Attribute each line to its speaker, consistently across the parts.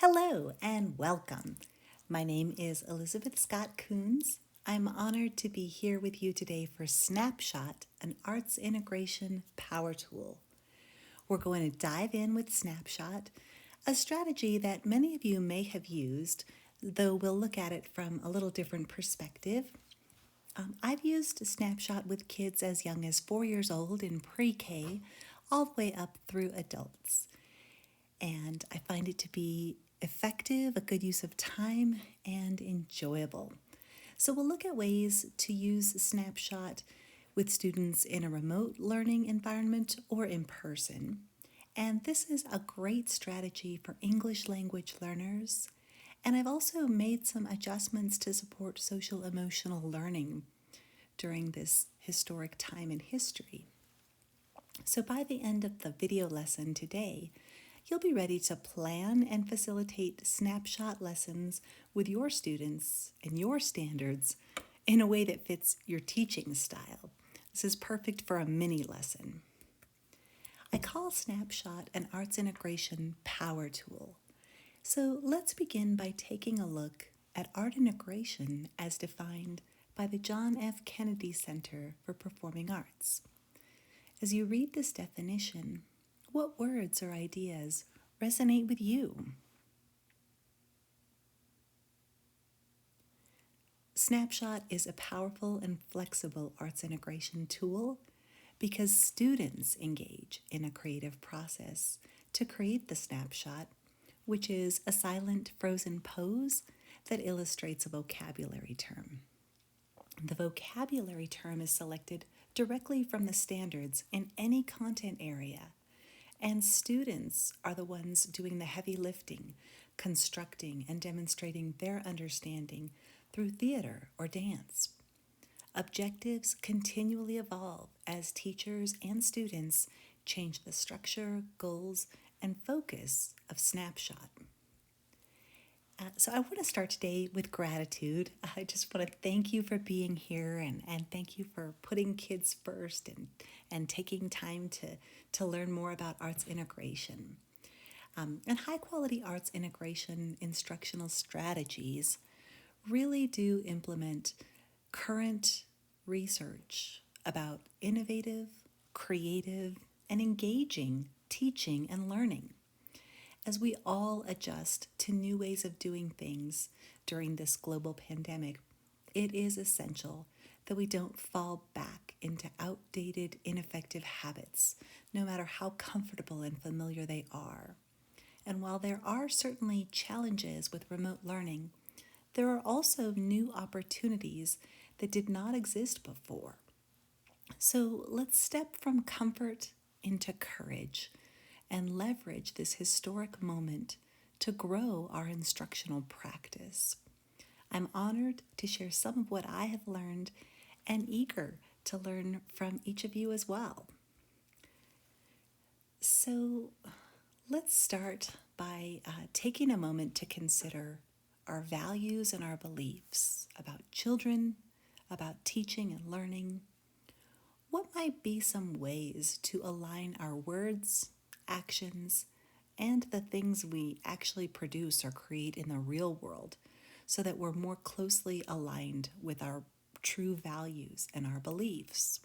Speaker 1: Hello and welcome. My name is Elizabeth Scott Coons. I'm honored to be here with you today for Snapshot, an arts integration power tool. We're going to dive in with Snapshot, a strategy that many of you may have used, though we'll look at it from a little different perspective. I've used Snapshot with kids as young as 4 years old in pre-K, all the way up through adults. And I find it to be effective, a good use of time, and enjoyable. So we'll look at ways to use Snapshot with students in a remote learning environment or in person. And this is a great strategy for English language learners. And I've also made some adjustments to support social emotional learning during this historic time in history. So by the end of the video lesson today, you'll be ready to plan and facilitate Snapshot lessons with your students and your standards in a way that fits your teaching style. This is perfect for a mini lesson. I call Snapshot an arts integration power tool. So let's begin by taking a look at art integration as defined by the John F. Kennedy Center for Performing Arts. As you read this definition, what words or ideas resonate with you? Snapshot is a powerful and flexible arts integration tool because students engage in a creative process to create the snapshot, which is a silent, frozen pose that illustrates a vocabulary term. The vocabulary term is selected directly from the standards in any content area, and students are the ones doing the heavy lifting, constructing and demonstrating their understanding through theater or dance. Objectives continually evolve as teachers and students change the structure, goals, and focus of Snapshot. So I want to start today with gratitude. I just want to thank you for being here and thank you for putting kids first and taking time to learn more about arts integration. And high quality arts integration instructional strategies really do implement current research about innovative, creative, and engaging teaching and learning. As we all adjust to new ways of doing things during this global pandemic, it is essential that we don't fall back into outdated, ineffective habits, no matter how comfortable and familiar they are. And while there are certainly challenges with remote learning, there are also new opportunities that did not exist before. So let's step from comfort into courage and leverage this historic moment to grow our instructional practice. I'm honored to share some of what I have learned and eager to learn from each of you as well. So let's start by taking a moment to consider our values and our beliefs about children, about teaching and learning. What might be some ways to align our words, actions, and the things we actually produce or create in the real world so that we're more closely aligned with our true values and our beliefs?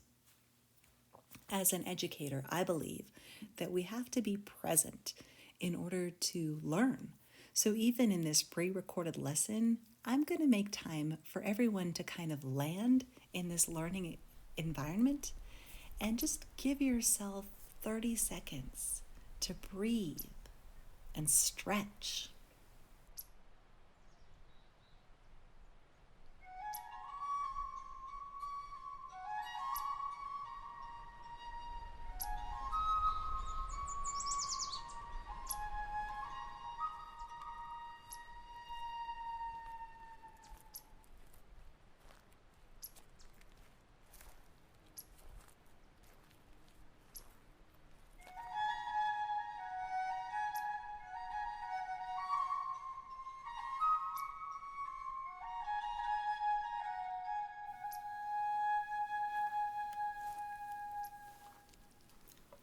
Speaker 1: As an educator, I believe that we have to be present in order to learn. So even in this pre-recorded lesson, I'm going to make time for everyone to kind of land in this learning environment and just give yourself 30 seconds to breathe and stretch.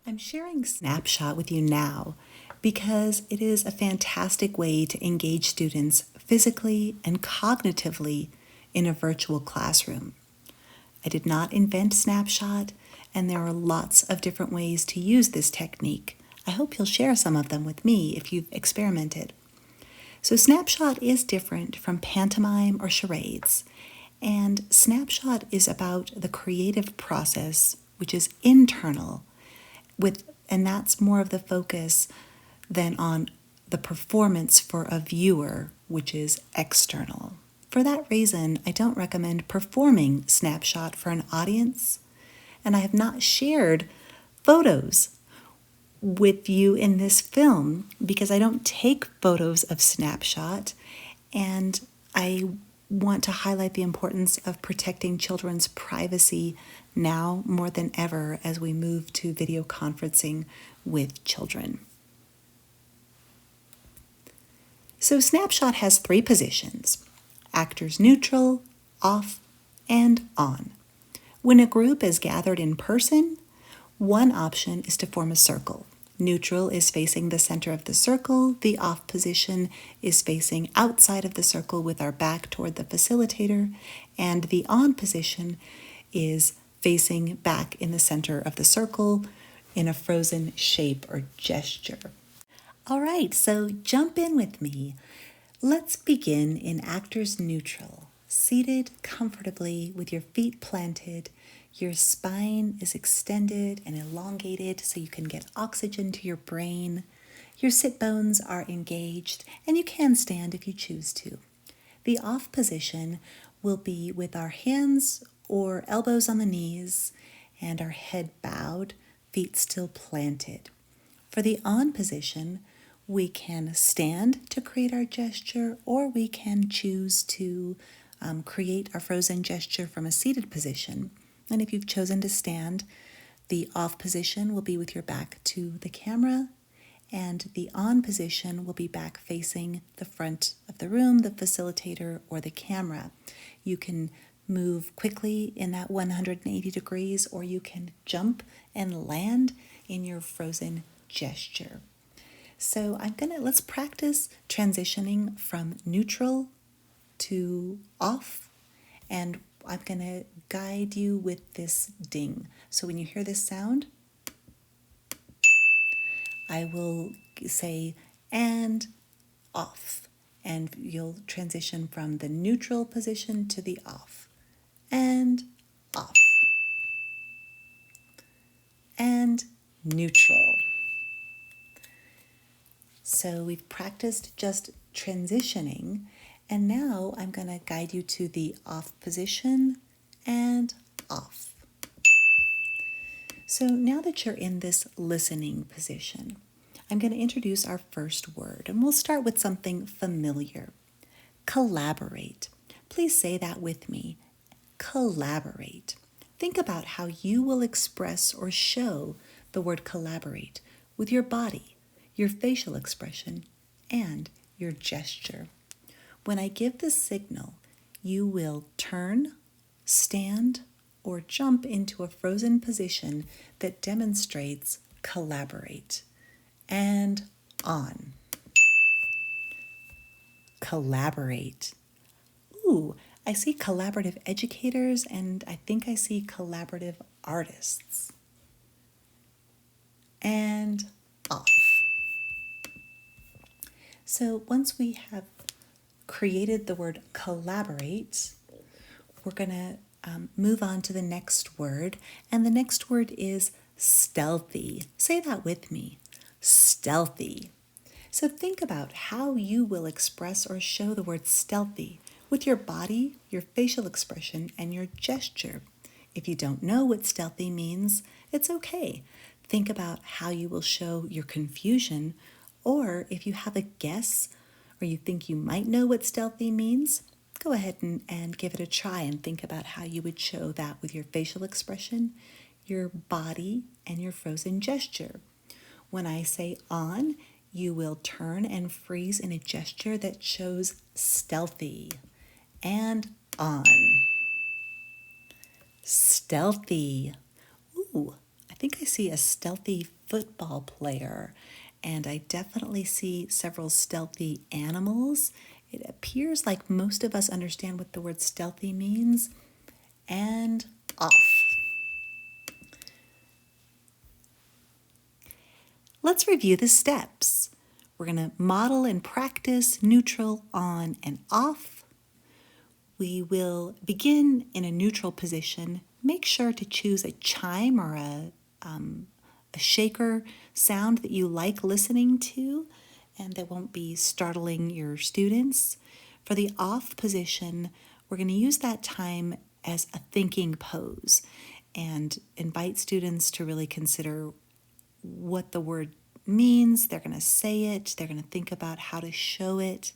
Speaker 1: I'm sharing Snapshot with you now because it is a fantastic way to engage students physically and cognitively in a virtual classroom. I did not invent Snapshot, and there are lots of different ways to use this technique. I hope you'll share some of them with me if you've experimented. So Snapshot is different from pantomime or charades, and Snapshot is about the creative process, which is internal, and that's more of the focus than on the performance for a viewer, which is external. For that reason, I don't recommend performing Snapshot for an audience, and I have not shared photos with you in this film because I don't take photos of Snapshot, and I want to highlight the importance of protecting children's privacy now more than ever as we move to video conferencing with children. So Snapshot has 3 positions: actors neutral, off, and on. When a group is gathered in person, one option is to form a circle. Neutral is facing the center of the circle. The off position is facing outside of the circle with our back toward the facilitator. And the on position is facing back in the center of the circle in a frozen shape or gesture. All right, so jump in with me. Let's begin in actors neutral, seated comfortably with your feet planted. Your spine is extended and elongated so you can get oxygen to your brain. Your sit bones are engaged, and you can stand if you choose to. The off position will be with our hands or elbows on the knees and our head bowed, feet still planted. For the on position, we can stand to create our gesture, or we can choose to create our frozen gesture from a seated position. And if you've chosen to stand, the off position will be with your back to the camera, and the on position will be back facing the front of the room, the facilitator, or the camera. You can move quickly in that 180 degrees, or you can jump and land in your frozen gesture. So let's practice transitioning from neutral to off, and I'm going to guide you with this ding. So when you hear this sound, I will say and off, and you'll transition from the neutral position to the off, and off, and neutral. So we've practiced just transitioning, and now I'm going to guide you to the off position and off. So now that you're in this listening position, I'm going to introduce our first word, and we'll start with something familiar. Collaborate. Please say that with me. Collaborate. Think about how you will express or show the word collaborate with your body, your facial expression, and your gesture. When I give the signal, you will turn, stand, or jump into a frozen position that demonstrates collaborate. And on. Collaborate. Ooh, I see collaborative educators, and I think I see collaborative artists. And off. So once we have created the word collaborate, we're going to move on to the next word, and the next word is stealthy. Say that with me. Stealthy. So think about how you will express or show the word stealthy with your body, your facial expression, and your gesture. If you don't know what stealthy means, it's okay. Think about how you will show your confusion, or if you have a guess or you think you might know what stealthy means, go ahead and give it a try and think about how you would show that with your facial expression, your body, and your frozen gesture. When I say on, you will turn and freeze in a gesture that shows stealthy. And on. Stealthy. Ooh, I think I see a stealthy football player. And I definitely see several stealthy animals. It appears like most of us understand what the word stealthy means. And off. Let's review the steps. We're going to model and practice neutral, on, and off. We will begin in a neutral position. Make sure to choose a chime or a shaker sound that you like listening to and that won't be startling your students. For the off position, we're going to use that time as a thinking pose and invite students to really consider what the word means. They're going to say it, they're going to think about how to show it,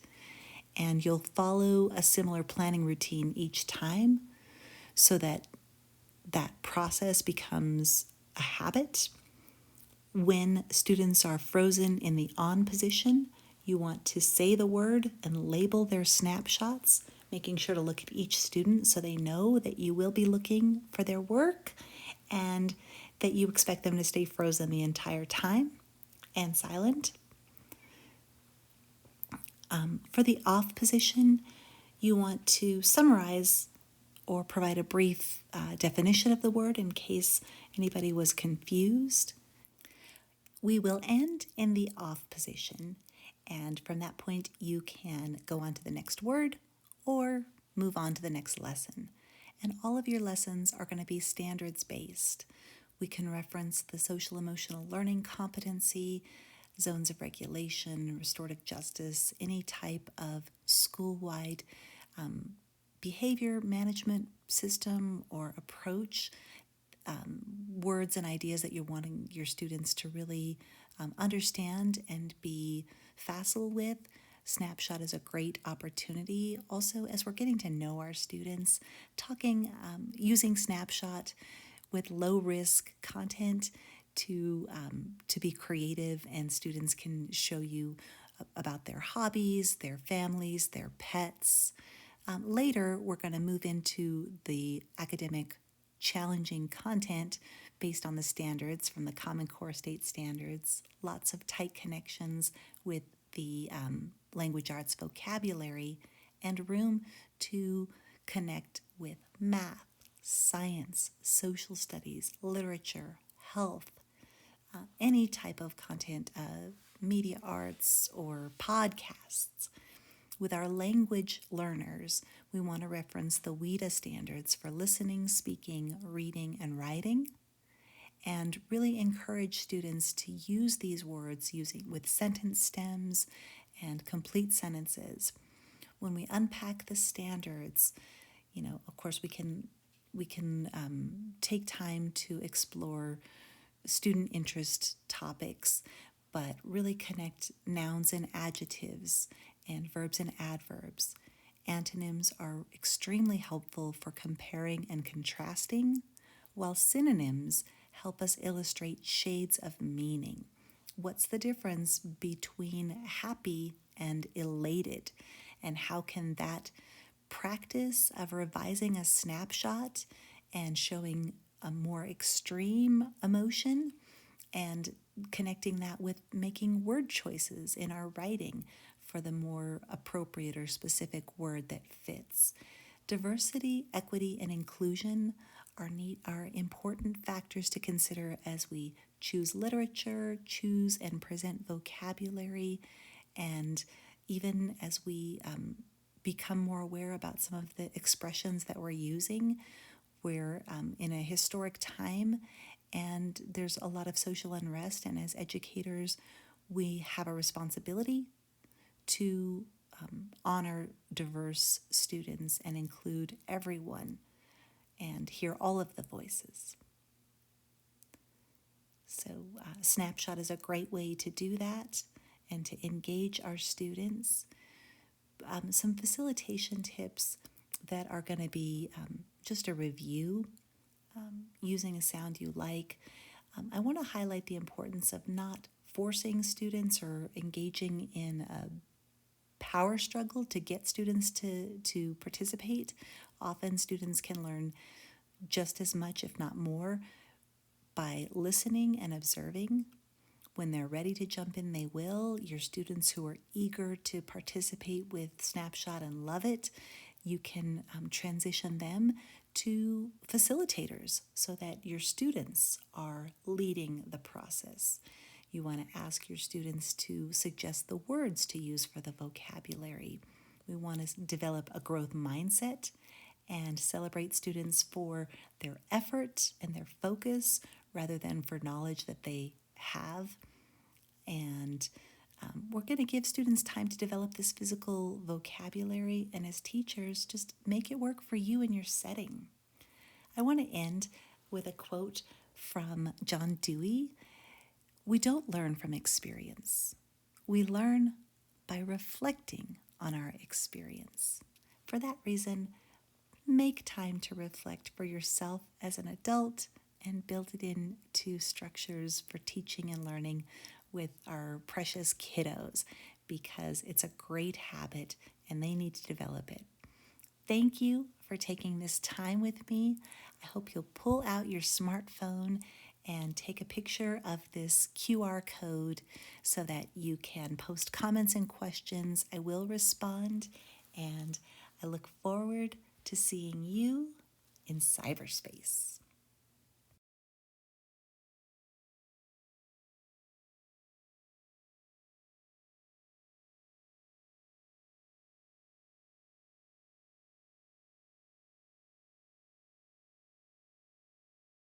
Speaker 1: and you'll follow a similar planning routine each time so that that process becomes a habit. When students are frozen in the on position, you want to say the word and label their snapshots, making sure to look at each student so they know that you will be looking for their work and that you expect them to stay frozen the entire time and silent. For the off position, you want to summarize or provide a brief definition of the word in case anybody was confused. We will end in the off position, and from that point, you can go on to the next word or move on to the next lesson. And all of your lessons are going to be standards based. We can reference the social emotional learning competency, zones of regulation, restorative justice, any type of school-wide behavior management system or approach, words and ideas that you're wanting your students to really understand and be facile with. Snapshot is a great opportunity. Also, as we're getting to know our students, using Snapshot with low risk content to be creative, and students can show you about their hobbies, their families, their pets. Later, we're going to move into the academic challenging content based on the standards from the Common Core State Standards, lots of tight connections with the language arts vocabulary, and room to connect with math, science, social studies, literature, health, any type of content, media arts, or podcasts. With our language learners, we want to reference the WIDA standards for listening, speaking, reading, and writing, and really encourage students to use these words with sentence stems and complete sentences. When we unpack the standards, of course, we can take time to explore student interest topics, but really connect nouns and adjectives and verbs and adverbs. Antonyms are extremely helpful for comparing and contrasting, while synonyms help us illustrate shades of meaning. What's the difference between happy and elated? And how can that practice of revising a snapshot and showing a more extreme emotion and connecting that with making word choices in our writing for the more appropriate or specific word that fits. Diversity, equity, and inclusion are important factors to consider as we choose literature, choose and present vocabulary, and even as we become more aware about some of the expressions that we're using. We're in a historic time, and there's a lot of social unrest, and as educators, we have a responsibility to honor diverse students and include everyone and hear all of the voices. So Snapshot is a great way to do that and to engage our students. Some facilitation tips that are going to be just a review, using a sound you like. I want to highlight the importance of not forcing students or engaging in a power struggle to get students to participate. Often students can learn just as much, if not more, by listening and observing. When they're ready to jump in, they will. Your students who are eager to participate with Snapshot and love it, you can transition them to facilitators so that your students are leading the process. You want to ask your students to suggest the words to use for the vocabulary. We want to develop a growth mindset and celebrate students for their effort and their focus rather than for knowledge that they have. And we're going to give students time to develop this physical vocabulary, and as teachers, just make it work for you and your setting. I want to end with a quote from John Dewey. We don't learn from experience. We learn by reflecting on our experience. For that reason, make time to reflect for yourself as an adult and build it into structures for teaching and learning with our precious kiddos, because it's a great habit and they need to develop it. Thank you for taking this time with me. I hope you'll pull out your smartphone and take a picture of this QR code so that you can post comments and questions. I will respond, and I look forward to seeing you in cyberspace.